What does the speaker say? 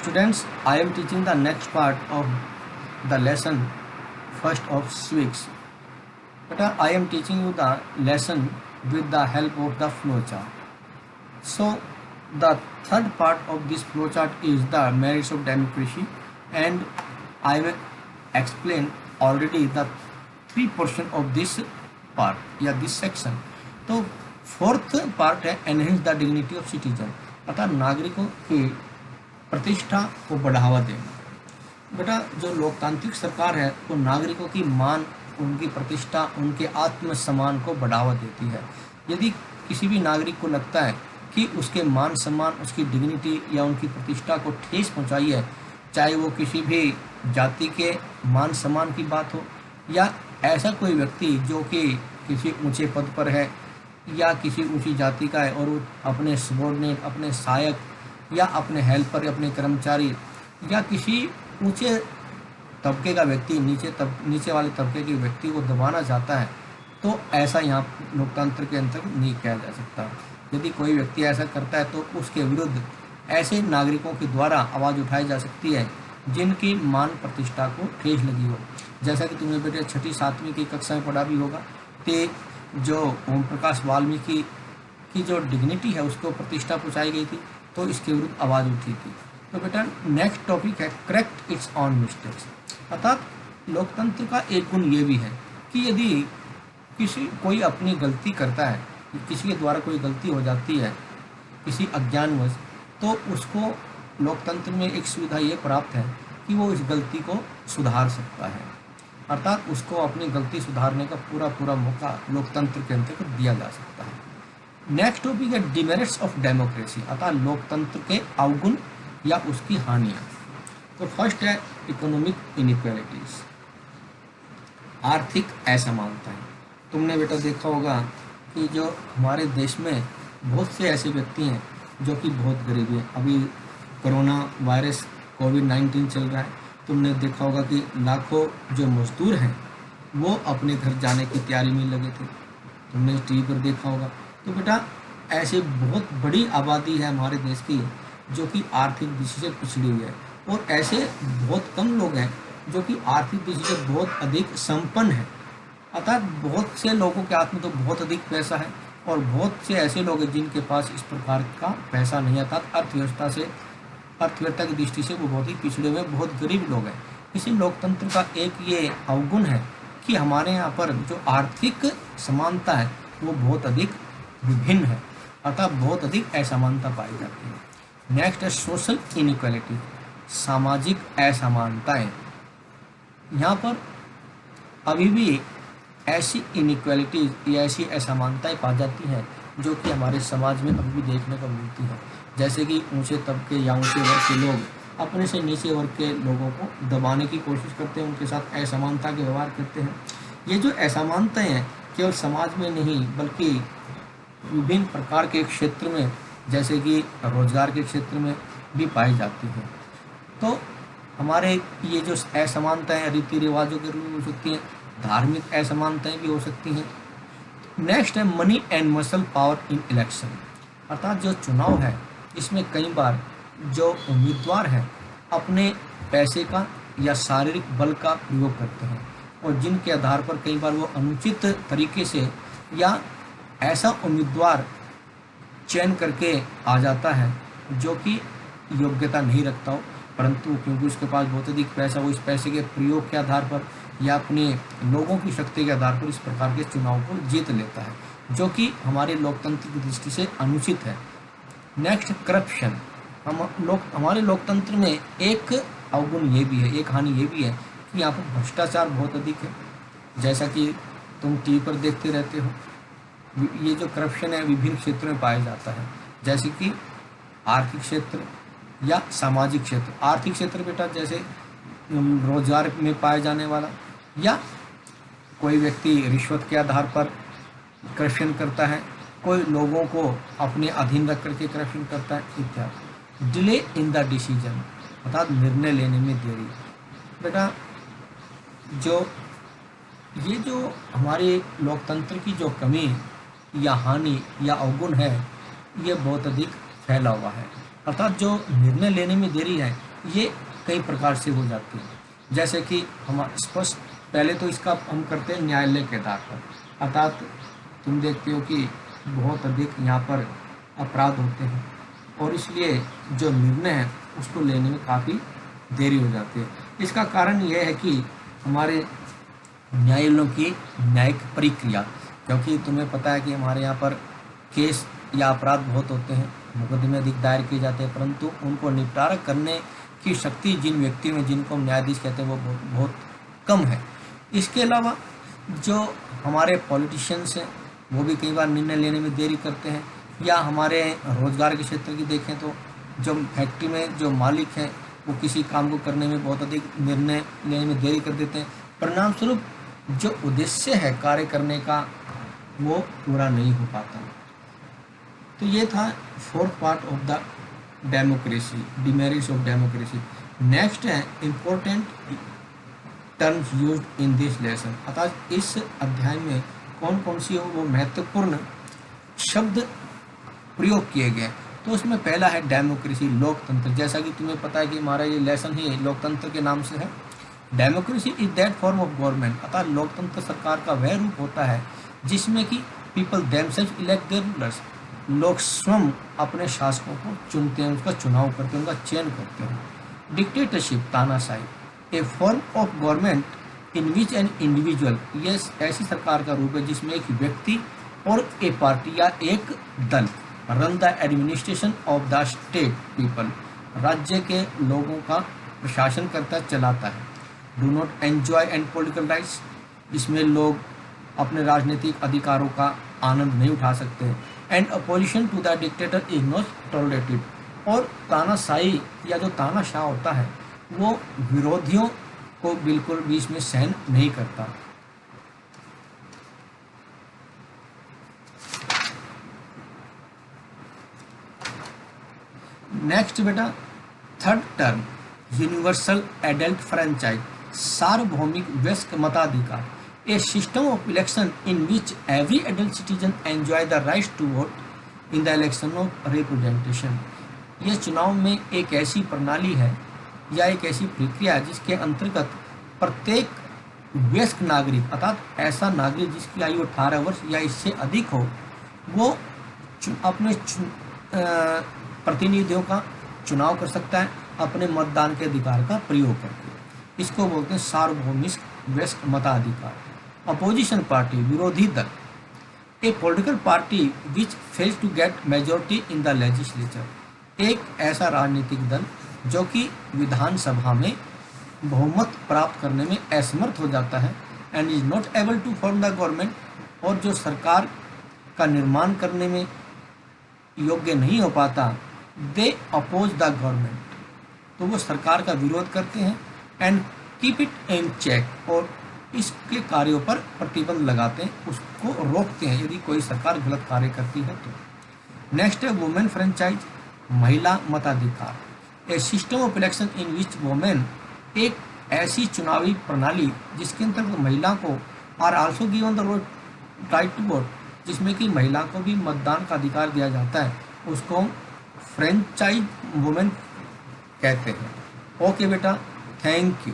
Students, I am teaching the next part of the lesson first of civics. But I am teaching you the lesson with the help of the flowchart. So the third part of this flowchart is the merits of democracy, and I will explain already the three portion of this part या this section. तो fourth part है enhance the dignity of citizen, अर्थात नागरिकों की प्रतिष्ठा को बढ़ावा देना। बेटा, जो लोकतांत्रिक सरकार है वो नागरिकों की मान, उनकी प्रतिष्ठा, उनके आत्मसम्मान को बढ़ावा देती है। यदि किसी भी नागरिक को लगता है कि उसके मान सम्मान, उसकी डिग्निटी या उनकी प्रतिष्ठा को ठेस पहुंचाई है, चाहे वो किसी भी जाति के मान सम्मान की बात हो या ऐसा कोई व्यक्ति जो कि किसी ऊंचे पद पर है या किसी ऊंची जाति का है और वो अपने सबॉर्डिनेट, अपने सहायक या अपने हेल्पर, अपने कर्मचारी या किसी ऊंचे तबके का व्यक्ति नीचे वाले तबके के व्यक्ति को दबाना चाहता है, तो ऐसा यहाँ लोकतंत्र के अंतर्गत नहीं किया जा सकता। यदि कोई व्यक्ति ऐसा करता है तो उसके विरुद्ध ऐसे नागरिकों के द्वारा आवाज़ उठाई जा सकती है जिनकी मान प्रतिष्ठा को ठेस लगी हो। जैसा कि तुमने बेटे 6ठी 7वीं की कक्षा में पढ़ा भी होगा कि जो ओम प्रकाश वाल्मीकि की जो डिग्निटी है उसको प्रतिष्ठा पहुँचाई गई थी, तो इसके विरुद्ध आवाज़ उठी थी। तो बेटा नेक्स्ट टॉपिक है करेक्ट इट्स ऑन मिस्टेक्स, अर्थात लोकतंत्र का एक गुण ये भी है कि यदि कोई अपनी गलती करता है, किसी के द्वारा कोई गलती हो जाती है किसी अज्ञानवश, तो उसको लोकतंत्र में एक सुविधा ये प्राप्त है कि वो इस गलती को सुधार सकता है, अर्थात उसको अपनी गलती सुधारने का पूरा मौका लोकतंत्र के अंतर्गत दिया जा सकता है। नेक्स्ट टॉपिक है डिमेरिट्स ऑफ डेमोक्रेसी, अर्थात लोकतंत्र के अवगुण या उसकी हानियाँ। तो फर्स्ट है इकोनॉमिक इनइक्वालिटीज, आर्थिक असमानताएं। तुमने बेटा देखा होगा कि जो हमारे देश में बहुत से ऐसे व्यक्ति हैं जो कि बहुत गरीब हैं। अभी कोरोना वायरस कोविड-19 चल रहा है, तुमने देखा होगा कि लाखों जो मजदूर हैं वो अपने घर जाने की तैयारी में लगे थे, तुमने टीवी पर देखा होगा। तो बेटा ऐसे बहुत बड़ी आबादी है हमारे देश की जो कि आर्थिक दृष्टि से पिछड़ी हुई है, और ऐसे बहुत कम लोग हैं जो कि आर्थिक दृष्टि से बहुत अधिक संपन्न हैं, अर्थात बहुत से लोगों के हाथ में तो बहुत अधिक पैसा है और बहुत से ऐसे लोग हैं जिनके पास इस प्रकार का पैसा नहीं आता। अर्थव्यवस्था की दृष्टि से वो बहुत ही पिछड़े हुए, बहुत गरीब लोग हैं। इसी लोकतंत्र का एक ये अवगुण है कि हमारे यहाँ पर जो आर्थिक समानता है वो बहुत अधिक विभिन्न है, अर्थात बहुत अधिक असमानता पाई जाती है। नेक्स्ट है सोशल इनइक्वालिटी, सामाजिक असमानताएं। यहाँ पर अभी भी ऐसी इनइक्वालिटीज या ऐसी असमानताएं पाई जाती हैं जो कि हमारे समाज में अभी भी देखने को मिलती है, जैसे कि ऊंचे तबके या ऊंचे वर्ग के लोग अपने से नीचे वर्ग के लोगों को दबाने की कोशिश करते हैं, उनके साथ असमानता के व्यवहार करते हैं। ये जो असमानताएं हैं केवल समाज में नहीं बल्कि विभिन्न प्रकार के क्षेत्र में, जैसे कि रोजगार के क्षेत्र में भी पाई जाती है। तो हमारे ये जो असमानताएं रीति रिवाजों के रूप में हो सकती हैं, धार्मिक असमानताएं भी हो सकती हैं। नेक्स्ट है money and muscle power in election, अर्थात जो चुनाव है इसमें कई बार जो उम्मीदवार हैं अपने पैसे का या शारीरिक बल का प्रयोग करते हैं, और जिनके आधार पर कई बार वो अनुचित तरीके से या ऐसा उम्मीदवार चयन करके आ जाता है जो कि योग्यता नहीं रखता हो, परंतु क्योंकि उसके पास बहुत अधिक पैसा, वो इस पैसे के प्रयोग के आधार पर या अपने लोगों की शक्ति के आधार पर इस प्रकार के चुनाव को जीत लेता है, जो कि हमारे लोकतंत्र की दृष्टि से अनुचित है। नेक्स्ट करप्शन, हमारे लोकतंत्र में एक अवगुण ये भी है, एक हानि ये भी है कि यहाँ पर भ्रष्टाचार बहुत अधिक है, जैसा कि तुम टीवी पर देखते रहते हो। ये जो करप्शन है विभिन्न क्षेत्रों में पाया जाता है, जैसे कि आर्थिक क्षेत्र या सामाजिक क्षेत्र। आर्थिक क्षेत्र बेटा जैसे रोजगार में पाए जाने वाला, या कोई व्यक्ति रिश्वत के आधार पर करप्शन करता है, कोई लोगों को अपने अधीन रख करके करप्शन करता है इत्यादि। डिले इन द डिसीजन, अर्थात निर्णय लेने में देरी। बेटा ये जो हमारे लोकतंत्र की जो कमी या हानि या अवगुण है ये बहुत अधिक फैला हुआ है, अर्थात जो निर्णय लेने में देरी है ये कई प्रकार से हो जाती है। जैसे कि हम स्पष्ट पहले तो इसका हम करते हैं न्यायालय के आधार पर, अर्थात तुम देखते हो कि बहुत अधिक यहाँ पर अपराध होते हैं और इसलिए जो निर्णय है उसको लेने में काफ़ी देरी हो जाती है। इसका कारण यह है कि हमारे न्यायालयों की न्यायिक प्रक्रिया, क्योंकि तुम्हें पता है कि हमारे यहाँ पर केस या अपराध बहुत होते हैं, मुकदमे अधिक दायर किए जाते हैं, परंतु उनको निपटारा करने की शक्ति जिन व्यक्तियों में, जिनको हम न्यायाधीश कहते हैं, वो बहुत बहुत कम है। इसके अलावा जो हमारे पॉलिटिशियंस हैं वो भी कई बार निर्णय लेने में देरी करते हैं, या हमारे रोजगार के क्षेत्र की देखें तो जो फैक्ट्री में जो मालिक हैं वो किसी काम को करने में बहुत अधिक निर्णय लेने में देरी कर देते हैं, परिणाम स्वरूप जो उद्देश्य है कार्य करने का वो पूरा नहीं हो पाता। तो ये था fourth part of the democracy, demerits of democracy. Next है important terms used in this lesson, अर्थात इस अध्याय में कौन कौन सी वो महत्वपूर्ण शब्द प्रयोग किए गए। तो उसमें पहला है डेमोक्रेसी, लोकतंत्र। जैसा कि तुम्हें पता है कि हमारा ये लेसन ही लोकतंत्र के नाम से है। Democracy is that form of government, अर्थात लोकतंत्र सरकार का वह रूप होता है जिसमें कि people themselves elect their rulers, लोग स्वयं अपने शासकों को चुनते हैं, उसका चुनाव करते हैं, उनका चयन करते हैं। डिक्टेटरशिप, तानाशाही, a form of government in which an individual, ये ऐसी सरकार का रूप है जिसमें एक व्यक्ति और ए पार्टी या एक दल run the administration of the state people, राज्य के लोगों का प्रशासन करता चलाता है। Do not enjoy and political rights, इसमें लोग अपने राजनीतिक अधिकारों का आनंद नहीं उठा सकते। And opposition to the dictator is not tolerated, और तानाशाही या जो तानाशाह होता है वो विरोधियों को बिल्कुल भी इसमें सहन नहीं करता। नेक्स्ट बेटा third term universal adult franchise, सार्वभौमिक वयस्क मताधिकार, a system of election in which every adult citizen enjoy the right to vote in the election of representation. यह चुनाव में एक ऐसी प्रणाली है या एक ऐसी प्रक्रिया जिसके अंतर्गत प्रत्येक वयस्क नागरिक, अर्थात ऐसा नागरिक जिसकी आयु 18 वर्ष या इससे अधिक हो, वो अपने प्रतिनिधियों का चुनाव कर सकता है अपने मतदान के अधिकार का प्रयोग करके। इसको बोलते हैं सार्वभौमिक वयस्क मताधिकार। अपोजिशन पार्टी, विरोधी दल, a political party which fails to get majority in the legislature, एक ऐसा राजनीतिक दल जो कि विधानसभा में बहुमत प्राप्त करने में असमर्थ हो जाता है, and is not able to form the government, और जो सरकार का निर्माण करने में योग्य नहीं हो पाता, दे अपोज द गवर्नमेंट, तो वो सरकार का विरोध करते हैं, and keep it in check, और इसके कार्यों पर प्रतिबंध लगाते हैं, उसको रोकते हैं यदि कोई सरकार गलत कार्य करती है तो। नेक्स्ट है वुमेन फ्रेंचाइज, महिला मताधिकार, a system of election in which women, एक ऐसी चुनावी प्रणाली जिसके अंतर्गत महिला को are also given the right to vote, जिसमें कि महिला को भी मतदान का अधिकार दिया जाता है, उसको फ्रेंचाइज वुमेन कहते हैं। ओके बेटा, थैंक यू।